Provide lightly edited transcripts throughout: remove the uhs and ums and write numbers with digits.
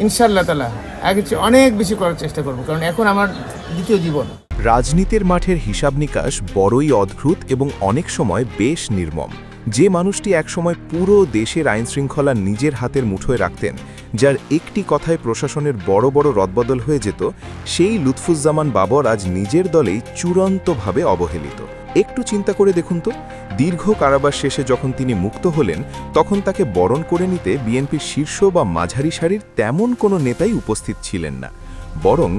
ইনশাআল্লাহ তাআলা আগে চেয়ে অনেক বেশি করার চেষ্টা করব, কারণ এখন আমার দ্বিতীয় জীবন। রাজনীতির মাঠের হিসাব নিকাশ বড়ই অদ্ভুত এবং অনেক সময় বেশ নির্মম। যে মানুষটি একসময় পুরো দেশের আইনশৃঙ্খলা নিজের হাতের মুঠোয় রাখতেন, যার একটি কথায় প্রশাসনের বড় বড় রদবদল হয়ে যেত, সেই লুৎফুজ্জামান বাবর আজ নিজের দলেই চূড়ান্তভাবে অবহেলিত। একটু চিন্তা করে দেখুন তো, দীর্ঘ কারাবাস শেষে যখন তিনি মুক্ত হলেন, তখন তাকে বরণ করে নিতে বিএনপির শীর্ষ বা মাঝারি সারির তেমন কোনো নেতাই উপস্থিত ছিলেন না। বরং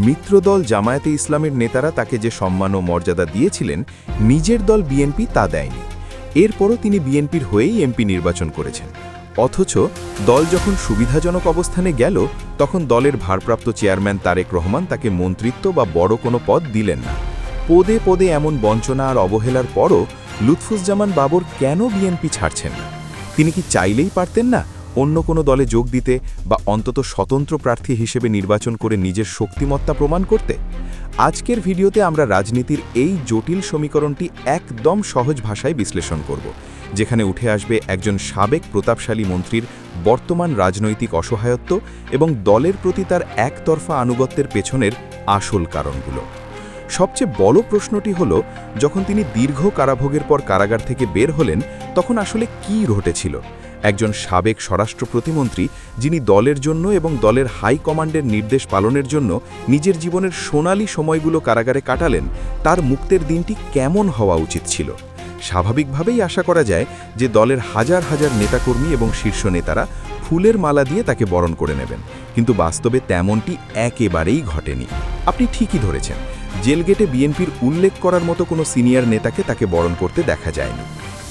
মিত্রদল জামায়াতে ইসলামের নেতারা তাকে যে সম্মান ও মর্যাদা দিয়েছিলেন, নিজের দল বিএনপি তা দেয়নি। এরপরও তিনি বিএনপির হয়েই এমপি নির্বাচন করেছেন। অথচ দল যখন সুবিধাজনক অবস্থানে গেল, তখন দলের ভারপ্রাপ্ত চেয়ারম্যান তারেক রহমান তাকে মন্ত্রিত্ব বা বড় কোনো পদ দিলেন না। পদে পদে এমন বঞ্চনা আর অবহেলার পরও লুৎফুজ্জামান বাবর কেন বিএনপি ছাড়ছেন না? তিনি কি চাইলেই পারতেন না অন্য কোনো দলে যোগ দিতে বা অন্তত স্বতন্ত্র প্রার্থী হিসেবে নির্বাচন করে নিজের শক্তিমত্তা প্রমাণ করতে? আজকের ভিডিওতে আমরা রাজনীতির এই জটিল সমীকরণটি একদম সহজ ভাষায় বিশ্লেষণ করব, যেখানে উঠে আসবে একজন সাবেক প্রতাপশালী মন্ত্রীর বর্তমান রাজনৈতিক অসহায়ত্ব এবং দলের প্রতি তার একতরফা আনুগত্যের পেছনের আসল কারণগুলো। সবচেয়ে বড় প্রশ্নটি হল, যখন তিনি দীর্ঘ কারাভোগের পর কারাগার থেকে বের হলেন, তখন আসলে কী ঘটেছিল? একজন সাবেক স্বরাষ্ট্র প্রতিমন্ত্রী, যিনি দলের জন্য এবং দলের হাই কমান্ডের নির্দেশ পালনের জন্য নিজের জীবনের সোনালী সময়গুলো কারাগারে কাটালেন, তার মুক্তের দিনটি কেমন হওয়া উচিত ছিল? স্বাভাবিকভাবেই আশা করা যায় যে দলের হাজার হাজার নেতাকর্মী এবং শীর্ষ নেতারা ফুলের মালা দিয়ে তাকে বরণ করে নেবেন, কিন্তু বাস্তবে তেমনটি একেবারেই ঘটেনি। আপনি ঠিকই ধরেছেন, জেলগেটে বিএনপির উল্লেখ করার মতো কোনো সিনিয়র নেতাকে তাকে বরণ করতে দেখা যায়নি।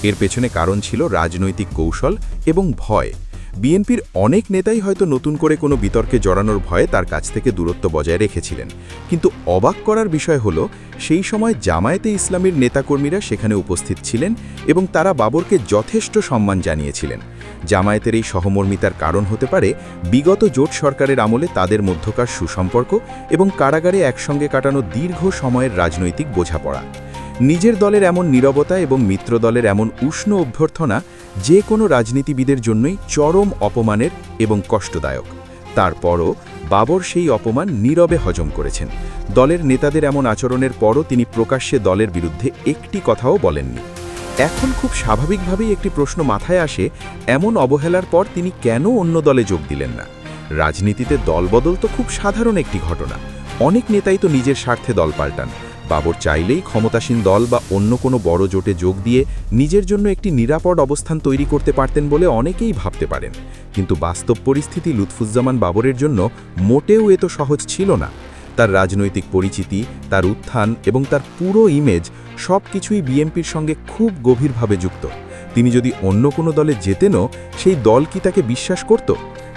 এর পেছনে কারণ ছিল রাজনৈতিক কৌশল এবং ভয়। বিএনপির অনেক নেতাই হয়তো নতুন করে কোনো বিতর্কে জড়ানোর ভয়ে তার কাছ থেকে দূরত্ব বজায় রেখেছিলেন, কিন্তু অবাক করার বিষয় হলো, সেই সময় জামায়াতে ইসলামীর নেতাকর্মীরা সেখানে উপস্থিত ছিলেন এবং তারা বাবরকে যথেষ্ট সম্মান জানিয়েছিলেন। জামায়াতের এই সহমর্মিতার কারণ হতে পারে বিগত জোট সরকারের আমলে তাদের মধ্যকার সুসম্পর্ক এবং কারাগারে একসঙ্গে কাটানো দীর্ঘ সময়ের রাজনৈতিক বোঝাপড়া। নিজের দলের এমন নীরবতা এবং মিত্রদলের এমন উষ্ণ অভ্যর্থনা যে কোনো রাজনীতিবিদের জন্যই চরম অপমানের এবং কষ্টদায়ক। তারপরও বাবর সেই অপমান নীরবে হজম করেছেন। দলের নেতাদের এমন আচরণের পরও তিনি প্রকাশ্যে দলের বিরুদ্ধে একটি কথাও বলেননি। এখন খুব স্বাভাবিকভাবেই একটি প্রশ্ন মাথায় আসে, এমন অবহেলার পর তিনি কেন অন্য দলে যোগ দিলেন না? রাজনীতিতে দলবদল তো খুব সাধারণ একটি ঘটনা। অনেক নেতাই তো নিজের স্বার্থে দল পাল্টান। বাবর চাইলেই ক্ষমতাসীন দল বা অন্য কোনো বড় জোটে যোগ দিয়ে নিজের জন্য একটি নিরাপদ অবস্থান তৈরি করতে পারতেন বলে অনেকেই ভাবতে পারেন, কিন্তু বাস্তব পরিস্থিতি লুৎফুজ্জামান বাবরের জন্য মোটেও এত সহজ ছিল না। তার রাজনৈতিক পরিচিতি, তার উত্থান এবং তার পুরো ইমেজ সব কিছুই বিএনপির সঙ্গে খুব গভীরভাবে যুক্ত। তিনি যদি অন্য কোনো দলে যেতেনও, সেই দল কি তাকে বিশ্বাস করত?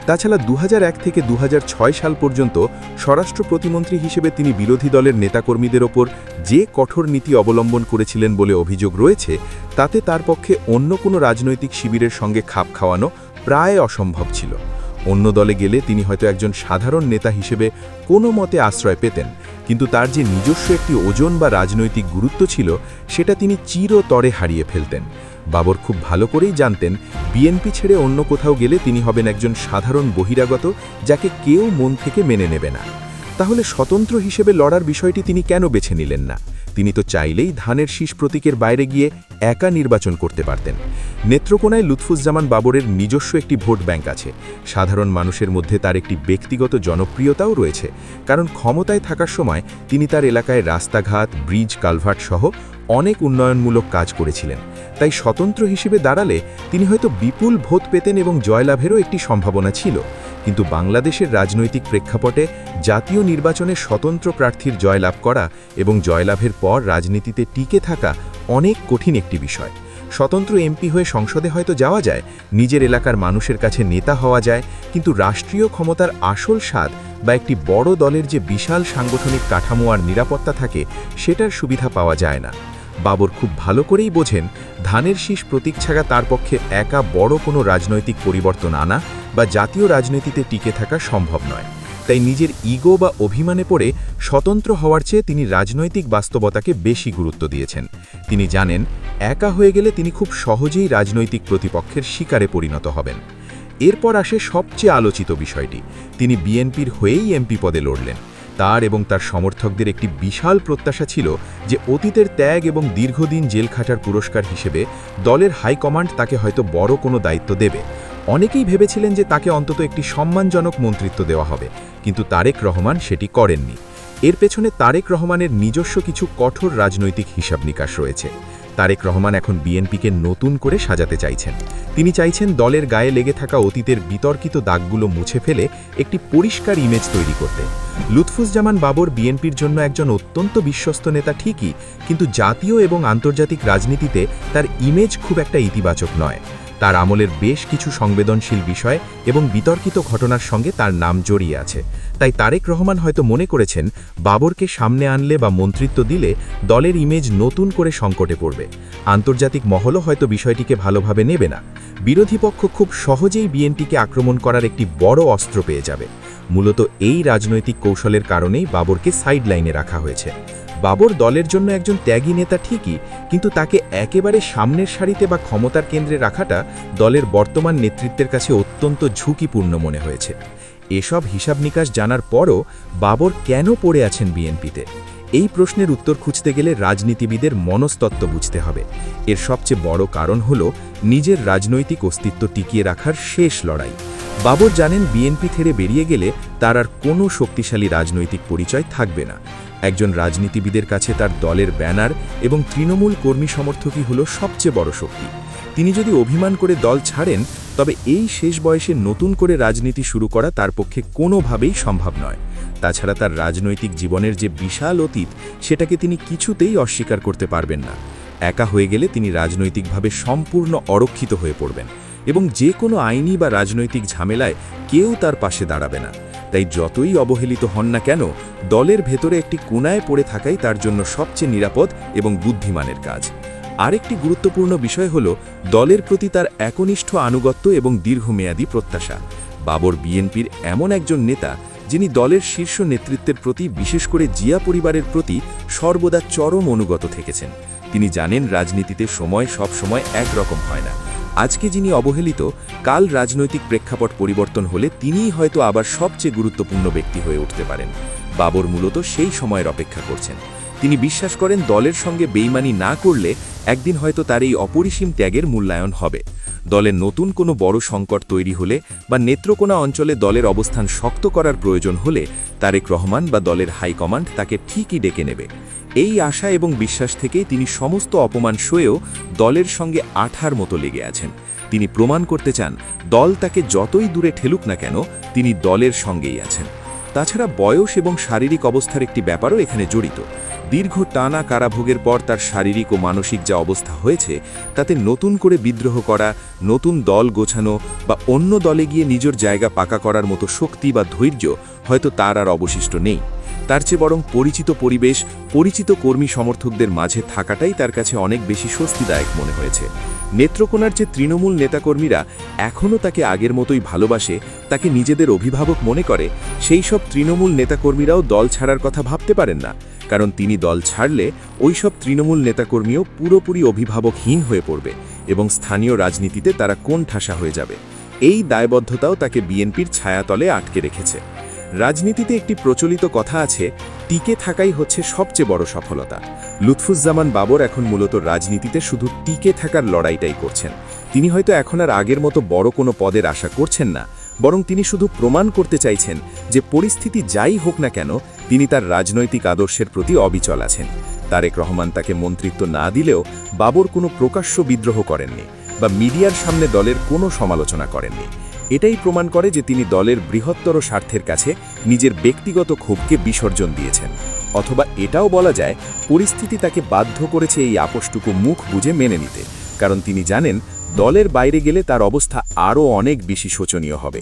তাছাড়া 2001 থেকে 2006 সাল পর্যন্ত স্বরাষ্ট্র প্রতিমন্ত্রী হিসেবে তিনি বিরোধী দলের নেতাকর্মীদের ওপর যে কঠোর নীতি অবলম্বন করেছিলেন বলে অভিযোগ রয়েছে, তাতে তার পক্ষে অন্য কোনো রাজনৈতিক শিবিরের সঙ্গে খাপ খাওয়ানো প্রায় অসম্ভব ছিল। অন্য দলে গেলে তিনি হয়তো একজন সাধারণ নেতা হিসেবে কোনো মতে আশ্রয় পেতেন, কিন্তু তার যে নিজস্ব একটি ওজন বা রাজনৈতিক গুরুত্ব ছিল, সেটা তিনি চিরতরে হারিয়ে ফেলতেন। বাবর খুব ভালো করেই জানতেন, বিএনপি ছেড়ে অন্য কোথাও গেলে তিনি হবেন একজন সাধারণ বহিরাগত, যাকে কেউ মন থেকে মেনে নেবে না। তাহলে স্বতন্ত্র হিসেবে লড়ার বিষয়টি তিনি কেন বেছে নিলেন না? তিনি তো চাইলেই ধানের শীষ প্রতীকের বাইরে গিয়ে একা নির্বাচন করতে পারতেন। নেত্রকোনায় লুৎফুজ্জামান বাবরের নিজস্ব একটি ভোট ব্যাংক আছে। সাধারণ মানুষের মধ্যে তার একটি ব্যক্তিগত জনপ্রিয়তাও রয়েছে, কারণ ক্ষমতায় থাকার সময় তিনি তার এলাকায় রাস্তাঘাট, ব্রিজ, কালভার্ট সহ অনেক উন্নয়নমূলক কাজ করেছিলেন। তাই স্বতন্ত্র হিসেবে দাঁড়ালে তিনি হয়তো বিপুল ভোট পেতেন এবং জয়লাভেরও একটি সম্ভাবনা ছিল। কিন্তু বাংলাদেশের রাজনৈতিক প্রেক্ষাপটে জাতীয় নির্বাচনে স্বতন্ত্র প্রার্থীর জয়লাভ করা এবং জয়লাভের পর রাজনীতিতে টিকে থাকা অনেক কঠিন একটি বিষয়। স্বতন্ত্র এমপি হয়ে সংসদে হয়তো যাওয়া যায়, নিজের এলাকার মানুষের কাছে নেতা হওয়া যায়, কিন্তু রাষ্ট্রীয় ক্ষমতার আসল স্বাদ বা একটি বড় দলের যে বিশাল সাংগঠনিক কাঠামো আর নিরাপত্তা থাকে, সেটার সুবিধা পাওয়া যায় না। বাবর খুব ভালো করেই বোঝেন, ধানের শীষ প্রতীক ছাড়া তার পক্ষে একা বড় কোনো রাজনৈতিক পরিবর্তন আনা বা জাতীয় রাজনীতিতে টিকে থাকা সম্ভব নয়। তাই নিজের ইগো বা অভিমানে পড়ে স্বতন্ত্র হওয়ার চেয়ে তিনি রাজনৈতিক বাস্তবতাকে বেশি গুরুত্ব দিয়েছেন। তিনি জানেন, একা হয়ে গেলে তিনি খুব সহজেই রাজনৈতিক প্রতিপক্ষের শিকারে পরিণত হবেন। এরপর আসে সবচেয়ে আলোচিত বিষয়টি, তিনি বিএনপির হয়েই এমপি পদে লড়লেন। তার এবং তার সমর্থকদের একটি বিশাল প্রত্যাশা ছিল যে অতীতের ত্যাগ এবং দীর্ঘদিন জেল খাটার পুরস্কার হিসেবে দলের হাইকমান্ড তাকে হয়তো বড় কোনো দায়িত্ব দেবে। অনেকেই ভেবেছিলেন যে তাকে অন্তত একটি সম্মানজনক মন্ত্রিত্ব দেওয়া হবে, কিন্তু তারেক রহমান সেটি করেননি। এর পেছনে তারেক রহমানের নিজস্ব কিছু কঠোর রাজনৈতিক হিসাব নিকাশ রয়েছে। তারেক রহমান এখন বিএনপিকে নতুন করে সাজাতে চাইছেন। তিনি চাইছেন দলের গায়ে লেগে থাকা অতীতের বিতর্কিত দাগগুলো মুছে ফেলে একটি পরিষ্কার ইমেজ তৈরি করতে। লুৎফুজ্জামান বাবর বিএনপির জন্য একজন অত্যন্ত বিশ্বস্ত নেতা ঠিকই, কিন্তু জাতীয় এবং আন্তর্জাতিক রাজনীতিতে তার ইমেজ খুব একটা ইতিবাচক নয়। তার আমলের বেশ কিছু সংবেদনশীল বিষয় এবং বিতর্কিত ঘটনার সঙ্গে তার নাম জড়িয়ে আছে। তাই তারেক রহমান হয়তো মনে করেছেন বাবরকে সামনে আনলে বা মন্ত্রিত্ব দিলে দলের ইমেজ নতুন করে সংকটে পড়বে। আন্তর্জাতিক মহলও হয়তো বিষয়টিকে ভালোভাবে নেবে না। বিরোধী পক্ষ খুব সহজেই বিএনপিকে আক্রমণ করার একটি বড় অস্ত্র পেয়ে যাবে। মূলত এই রাজনৈতিক কৌশলের কারণেই বাবরকে সাইডলাইনে রাখা হয়েছে। বাবর দলের জন্য একজন ত্যাগী নেতা ঠিকই, কিন্তু তাকে একেবারে সামনের সারিতে বা ক্ষমতার কেন্দ্রে রাখাটা দলের বর্তমান নেতৃত্বের কাছে অত্যন্ত ঝুঁকিপূর্ণ মনে হয়েছে। এসব হিসাব নিকাশ জানার পরও বাবর কেন পড়ে আছেন বিএনপিতে? এই প্রশ্নের উত্তর খুঁজতে গেলে রাজনীতিবিদের মনস্তত্ত্ব বুঝতে হবে। এর সবচেয়ে বড় কারণ হল নিজের রাজনৈতিক অস্তিত্ব টিকিয়ে রাখার শেষ লড়াই। বাবর জানেন বিএনপি ছেড়ে বেরিয়ে গেলে তার আর কোনো শক্তিশালী রাজনৈতিক পরিচয় থাকবে না। একজন রাজনীতিবিদের কাছে তার দলের ব্যানার এবং তৃণমূল কর্মী সমর্থকই হল সবচেয়ে বড় শক্তি। তিনি যদি অভিমান করে দল ছাড়েন, তবে এই শেষ বয়সে নতুন করে রাজনীতি শুরু করা তার পক্ষে কোনোভাবেই সম্ভব নয়। তাছাড়া তার রাজনৈতিক জীবনের যে বিশাল অতীত, সেটাকে তিনি কিছুতেই অস্বীকার করতে পারবেন না। একা হয়ে গেলে তিনি রাজনৈতিকভাবে সম্পূর্ণ অরক্ষিত হয়ে পড়বেন এবং যে কোনো আইনি বা রাজনৈতিক ঝামেলায় কেউ তার পাশে দাঁড়াবে না। তাই যতই অবহেলিত হন না কেন, দলের ভেতরে একটি কোণায় পড়ে থাকাই তার জন্য সবচেয়ে নিরাপদ এবং বুদ্ধিমানের কাজ। আরেকটি গুরুত্বপূর্ণ বিষয় হল দলের প্রতি তার একনিষ্ঠ আনুগত্য এবং দীর্ঘমেয়াদী প্রত্যাশা। বাবর বিএনপির এমন একজন নেতা যিনি দলের শীর্ষ নেতৃত্বের প্রতি, বিশেষ করে জিয়া পরিবারের প্রতি সর্বদা চরম অনুগত থেকেছেন। তিনি জানেন রাজনীতিতে সময় সব সময় একরকম হয় না। আজকে যিনি অবহেলিত, কাল রাজনৈতিক প্রেক্ষাপট পরিবর্তন হলে তিনিই হয়তো আবার সবচেয়ে গুরুত্বপূর্ণ ব্যক্তি হয়ে উঠতে পারেন। বাবর মূলত সেই সময়ের অপেক্ষা করছেন। তিনি বিশ্বাস করেন দলের সঙ্গে বেইমানি না করলে একদিন হয়তো তার এই অপরিসীম ত্যাগের মূল্যায়ন হবে। দলের নতুন কোনো বড় সংকট তৈরি হলে বা নেত্রকোনা অঞ্চলে দলের অবস্থান শক্ত করার প্রয়োজন হলে তারেক রহমান বা দলের হাইকমান্ড তাকে ঠিকই ডেকে নেবে। এই আশা এবং বিশ্বাস থেকেই তিনি সমস্ত অপমান সয়েও দলের সঙ্গে আঠার মতো লেগে আছেন। তিনি প্রমাণ করতে চান দল তাকে যতই দূরে ঠেলুক না কেন, তিনি দলের সঙ্গেই আছেন। তাছাড়া বয়স এবং শারীরিক অবস্থার একটি ব্যাপারও এখানে জড়িত। দীর্ঘ টানা কারাভোগের পর তার শারীরিক ও মানসিক যা অবস্থা হয়েছে, তাতে নতুন করে বিদ্রোহ করা, নতুন দল গোছানো বা অন্য দলে গিয়ে নিজের জায়গা পাকা করার মতো শক্তি বা ধৈর্য হয়তো তার আর অবশিষ্ট নেই। তার চেয়ে বরং পরিচিত পরিবেশ, পরিচিত কর্মী সমর্থকদের মাঝে থাকাটাই তার কাছে অনেক বেশি স্বস্তিদায়ক মনে হয়েছে। নেত্রকোনার যে তৃণমূল নেতাকর্মীরা এখনও তাকে আগের মতোই ভালোবাসে, তাকে নিজেদের অভিভাবক মনে করে, সেই সব তৃণমূল নেতাকর্মীরাও দল ছাড়ার কথা ভাবতে পারেন না। কারণ তিনি দল ছাড়লে ওইসব তৃণমূল নেতাকর্মীও পুরোপুরি অভিভাবকহীন হয়ে পড়বে এবং স্থানীয় রাজনীতিতে তারা কোণঠাসা হয়ে যাবে। এই দায়বদ্ধতাও তাকে বিএনপির ছায়াতলে আটকে রেখেছে। রাজনীতিতে একটি প্রচলিত কথা আছে, টিকে থাকাই হচ্ছে সবচেয়ে বড় সফলতা। লুৎফুজ্জামান বাবর এখন মূলত রাজনীতিতে শুধু টিকে থাকার লড়াইটাই করছেন। তিনি হয়তো এখন আর আগের মতো বড় কোনো পদের আশা করছেন না, বরং তিনি শুধু প্রমাণ করতে চাইছেন যে পরিস্থিতি যাই হোক না কেন, তিনি তার রাজনৈতিক আদর্শের প্রতি অবিচল আছেন। তারেক রহমান তাকে মন্ত্রিত্ব না দিলেও বাবর কোনো প্রকাশ্য বিদ্রোহ করেননি বা মিডিয়ার সামনে দলের কোনো সমালোচনা করেননি। এটাই প্রমাণ করে যে তিনি দলের বৃহত্তর স্বার্থের কাছে নিজের ব্যক্তিগত ক্ষোভকে বিসর্জন দিয়েছেন। অথবা এটাও বলা যায়, পরিস্থিতি তাকে বাধ্য করেছে এই আপোষটুকু মুখ বুঝে মেনে নিতে, কারণ তিনি জানেন দলের বাইরে গেলে তার অবস্থা আরও অনেক বেশি শোচনীয় হবে।